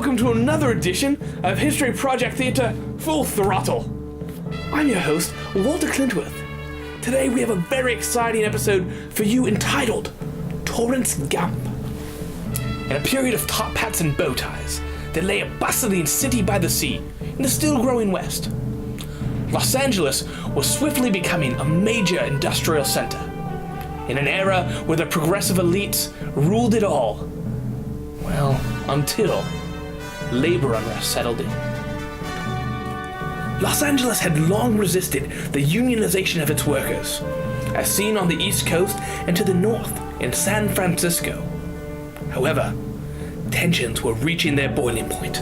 welcome to another edition of History Project Theatre Full Throttle. I'm your host, Walter Clintworth. Today we have a very exciting episode for you entitled Torrance Gump. In a period of top hats and bow ties, there lay a bustling city by the sea in the still-growing West. Los Angeles was swiftly becoming a major industrial center, in an era where the progressive elites ruled it all. Well, until labor unrest settled in. Los Angeles had long resisted the unionization of its workers, as seen on the East Coast and to the north in San Francisco. However, tensions were reaching their boiling point.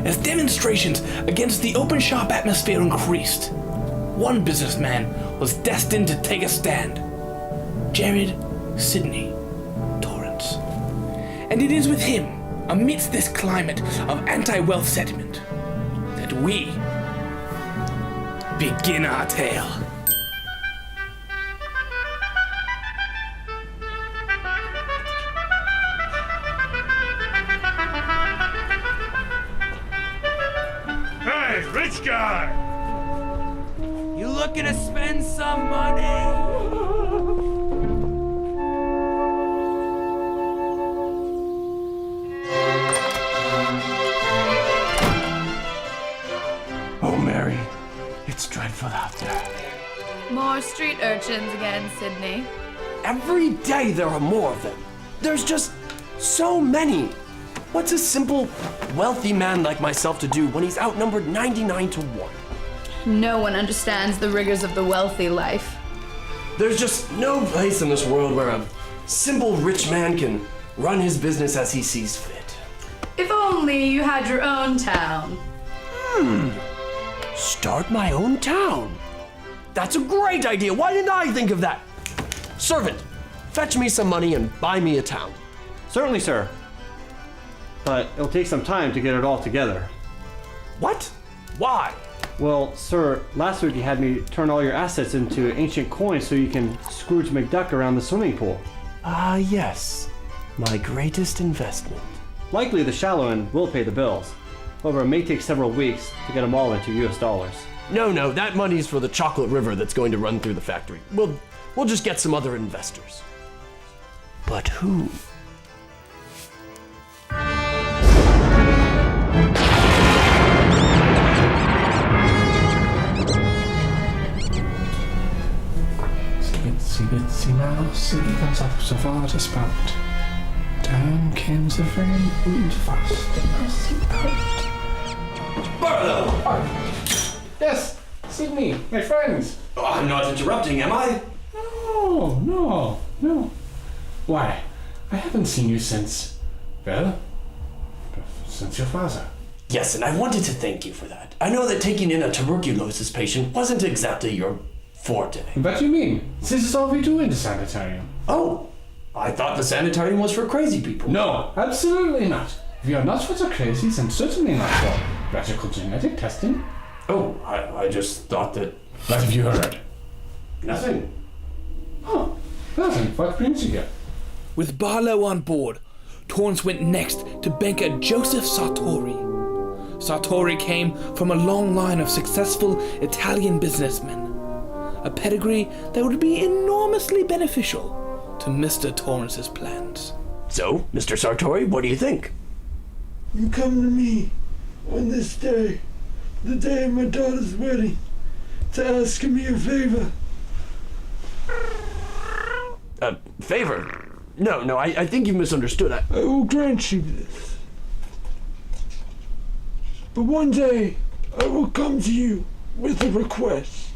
As demonstrations against the open shop atmosphere increased, one businessman was destined to take a stand. Jared Sidney Torrance. And it is with him, amidst this climate of anti-wealth sentiment, that we begin our tale. Hey, rich guy! You looking to spend some money? Oh, Mary, it's dreadful out there. More street urchins again, Sydney. Every day there are more of them. There's just so many. What's a simple, wealthy man like myself to do when he's outnumbered 99 to 1? No one understands the rigors of the wealthy life. There's just no place in this world where a simple rich man can run his business as he sees fit. If only you had your own town. Start my own town. That's a great idea. Why didn't I think of that? Servant, fetch me some money and buy me a town. Certainly, sir. But it'll take some time to get it all together. What? Why? Well, sir, last week you had me turn all your assets into ancient coins so you can Scrooge McDuck around the swimming pool. Ah, yes. My greatest investment. Likely the shallow end will pay the bills. However, it may take several weeks to get them all into US dollars. No, that money's for the chocolate river that's going to run through the factory. We'll just get some other investors. But who? Bitsy mouse, evens up so far to spout. Down came the rain and fast. Barlow! Yes, Sydney, my friends. Oh, I'm not interrupting, am I? No. Why? I haven't seen you since, well, since your father. Yes, and I wanted to thank you for that. I know that taking in a tuberculosis patient wasn't exactly your forte. What do you mean? This is all we do in the sanitarium. Oh, I thought the sanitarium was for crazy people. No, absolutely not. We are not for the crazies and certainly not for radical genetic testing. Oh, I just thought that... What have you heard? Nothing. Oh, nothing. What brings you here? With Barlow on board, Torrance went next to banker Joseph Sartori. Sartori came from a long line of successful Italian businessmen, a pedigree that would be enormously beneficial to Mr. Torrance's plans. So, Mr. Sartori, what do you think? You come to me on this day, the day of my daughter's wedding, to ask me a favor. A favor? No, I think you misunderstood. I will grant you this. But one day, I will come to you with a request.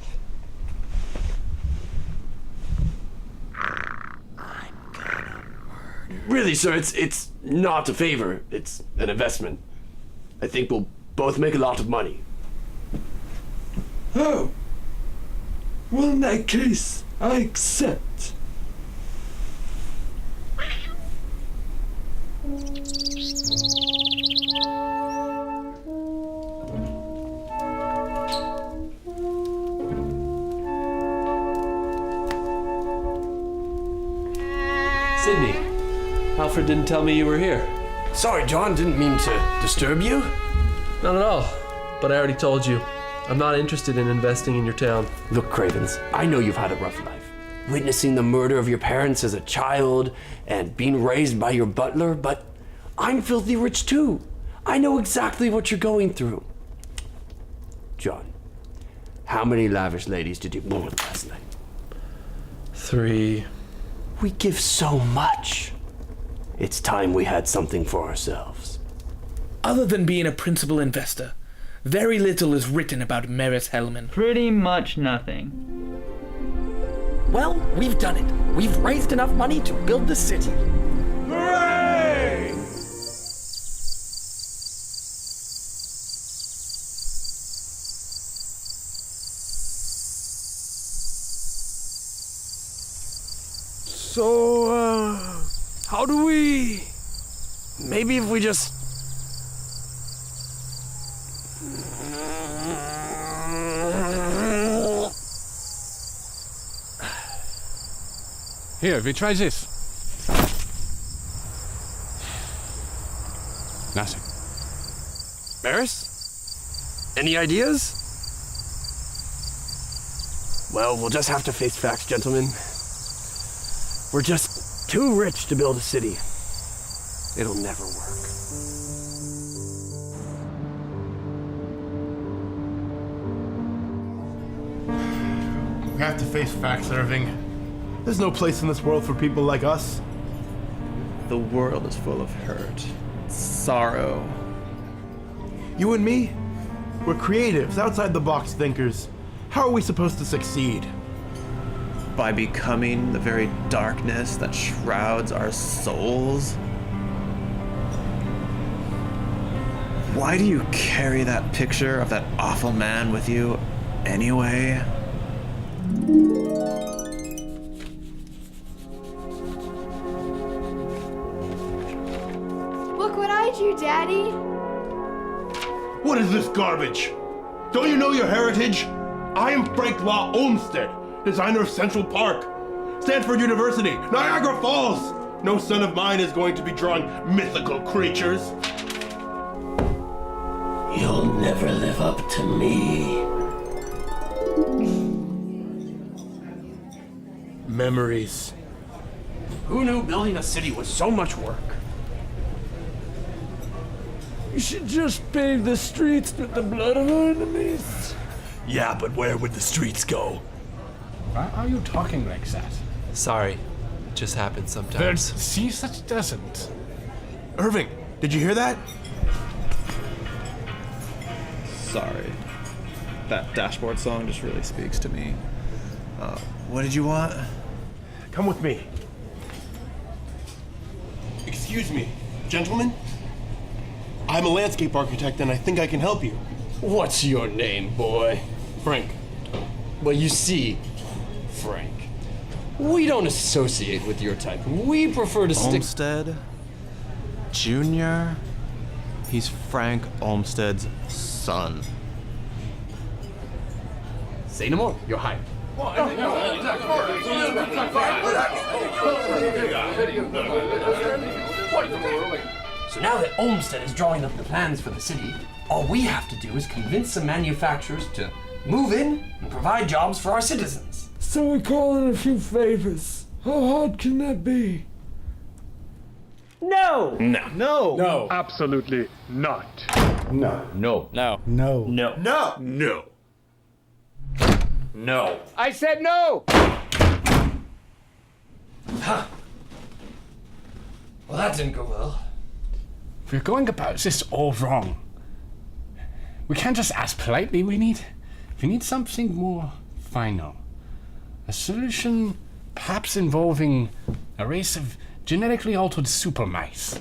Really, sir, it's not a favor. It's an investment. I think we'll both make a lot of money. Oh. Well, in that case, I accept. Sydney, Alfred didn't tell me you were here. Sorry, John, didn't mean to disturb you. Not at all. But I already told you, I'm not interested in investing in your town. Look, Cravens, I know you've had a rough life. Witnessing the murder of your parents as a child and being raised by your butler, but I'm filthy rich too. I know exactly what you're going through. John, how many lavish ladies did you board last night? 3. We give so much. It's time we had something for ourselves. Other than being a principal investor, very little is written about Maris Hellman. Pretty much nothing. Well, we've done it. We've raised enough money to build the city. Hooray! So, how do we... Maybe if we just... Here, we try this. Nothing. Maris? Any ideas? Well, we'll just have to face facts, gentlemen. We're just too rich to build a city. It'll never work. We have to face facts, Irving. There's no place in this world for people like us. The world is full of hurt, sorrow. You and me, we're creatives, outside-the-box thinkers. How are we supposed to succeed? By becoming the very darkness that shrouds our souls. Why do you carry that picture of that awful man with you anyway? Look what I drew, Daddy. What is this garbage? Don't you know your heritage? I am Frank Law Olmsted, designer of Central Park, Stanford University, Niagara Falls. No son of mine is going to be drawing mythical creatures. You'll never live up to me. Memories. Who knew building a city was so much work? You should just pave the streets with the blood of our enemies. Yeah, but where would the streets go? Why are you talking like that? Sorry. It just happens sometimes. See, such doesn't. Irving, did you hear that? Sorry. That dashboard song just really speaks to me. What did you want? Come with me. Excuse me, gentlemen? I'm a landscape architect and I think I can help you. What's your name, boy? Frank. Well, you see, Frank, we don't associate with your type. We prefer to stick... Olmsted Jr.? He's Frank Olmsted's son. Say no more. You're hired. So now that Olmsted is drawing up the plans for the city, all we have to do is convince some manufacturers to move in and provide jobs for our citizens. So we call in a few favors. How hard can that be? No! No. Absolutely not. No. No. No. I said no! Huh. Well, that didn't go well. We're going about this all wrong. We can't just ask politely. We need something more final. A solution perhaps involving a race of genetically altered super mice.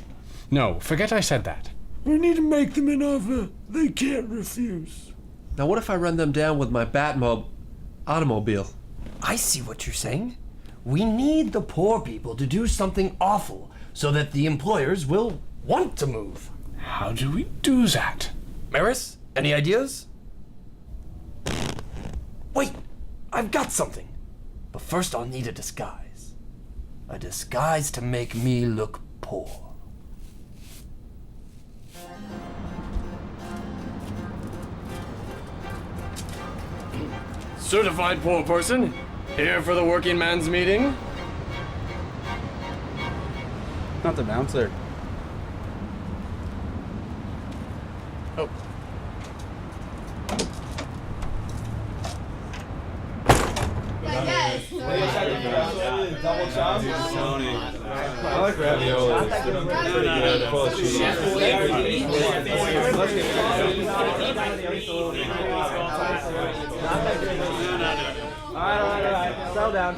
No, forget I said that. We need to make them an offer they can't refuse. Now what if I run them down with my automobile? I see what you're saying. We need the poor people to do something awful so that the employers will want to move. How do we do that? Maris, any ideas? Wait, I've got something. But first I'll need a disguise. A disguise to make me look poor. Certified poor person, here for the working man's meeting. Not the bouncer. Oh. Double chop. I like ravioli. Pretty good. Full of cheese. Alright. Settle down.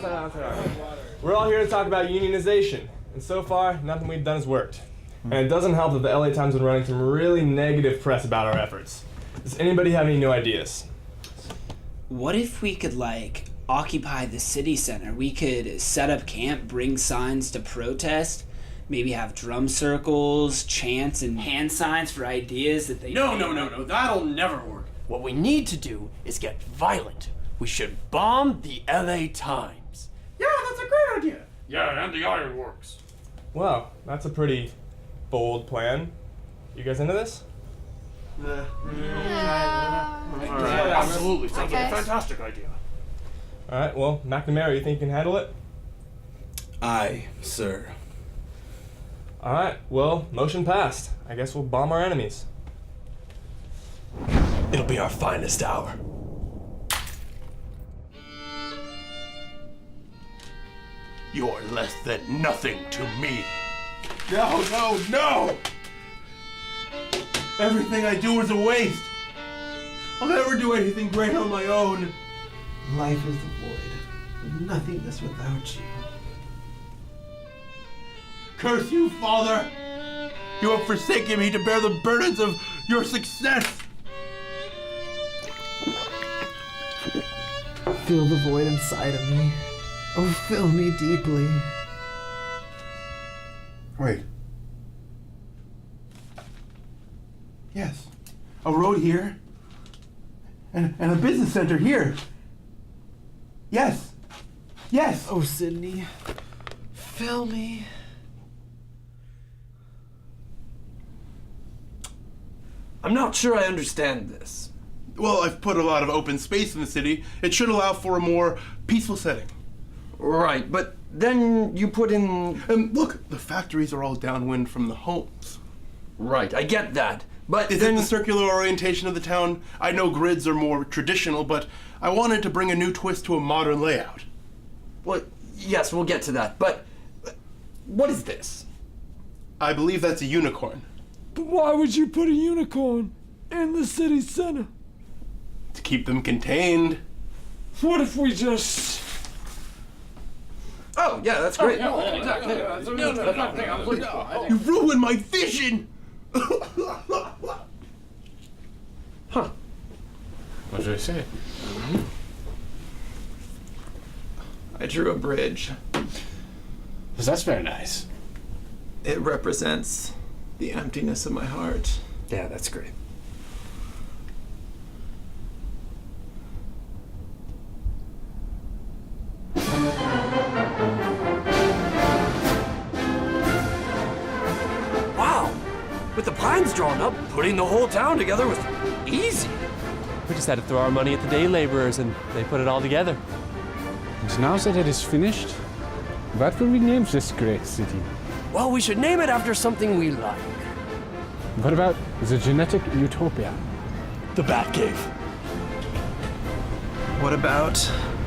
We're all here to talk about unionization. And so far, nothing we've done has worked. And it doesn't help that the LA Times been running some really negative press about our efforts. Does anybody have any new ideas? What if we could, occupy the city center? We could set up camp, bring signs to protest, maybe have drum circles, chants, and hand signs for ideas that they... No, that'll never work. What we need to do is get violent. We should bomb the LA Times. Yeah, that's a great idea. Yeah, and the ironworks. Wow, that's a pretty bold plan. You guys into this? Absolutely, sounds like a fantastic idea. Alright, well, McNamara, you think you can handle it? Aye, sir. Alright, well, motion passed. I guess we'll bomb our enemies. It'll be our finest hour. You're less than nothing to me. No! Everything I do is a waste. I'll never do anything great on my own. Life is the void, nothingness without you. Curse you, Father! You have forsaken me to bear the burdens of your success! Feel the void inside of me. Oh, fill me deeply. Wait. Yes. A road here. And a business center here. Yes. Oh, Sydney. Fill me. I'm not sure I understand this. Well, I've put a lot of open space in the city. It should allow for a more peaceful setting. Right, but then you put in... And look, the factories are all downwind from the homes. Right, I get that. But Is it the circular orientation of the town? I know grids are more traditional, but I wanted to bring a new twist to a modern layout. Well, yes, we'll get to that, but what is this? I believe that's a unicorn. But why would you put a unicorn in the city center? To keep them contained. What if we just... Oh, yeah, that's great. Exactly. You ruined my vision! Huh. What did I say? I drew a bridge. That's very nice. It represents the emptiness of my heart. Yeah, that's great. Wow! With the plans drawn up, putting the whole town together was easy. We just had to throw our money at the day laborers and they put it all together. And now that it is finished, what will we name this great city? Well, we should name it after something we like. What about the genetic utopia? The Batcave. What about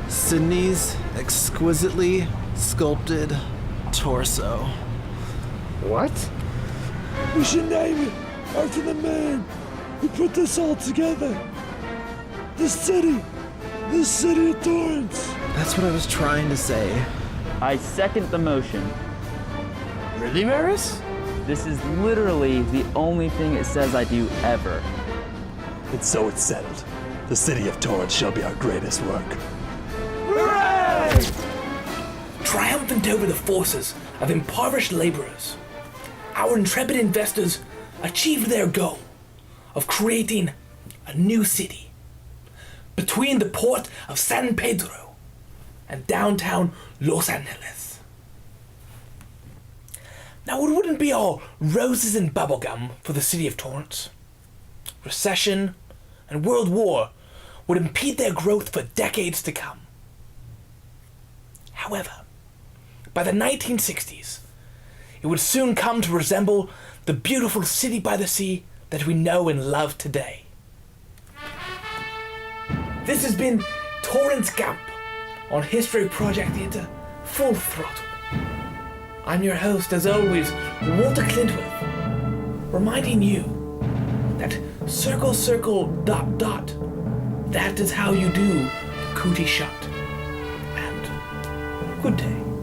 Sydney's exquisitely sculpted torso? What? We should name it after the man who put this all together. The city of Torrance. That's what I was trying to say. I second the motion. Really, Maris? This is literally the only thing it says I do ever. And so it's settled. The city of Torrance shall be our greatest work. Hooray! Triumphant over the forces of impoverished laborers, our intrepid investors achieved their goal of creating a new city between the port of San Pedro and downtown Los Angeles. Now, it wouldn't be all roses and bubblegum for the city of Torrance. Recession and World War would impede their growth for decades to come. However, by the 1960s, it would soon come to resemble the beautiful city by the sea that we know and love today. This has been Torrance Gump on History Project Theatre Full Throttle. I'm your host, as always, Walter Clintworth, reminding you that circle, circle, dot, dot, that is how you do the cootie shot. And good day.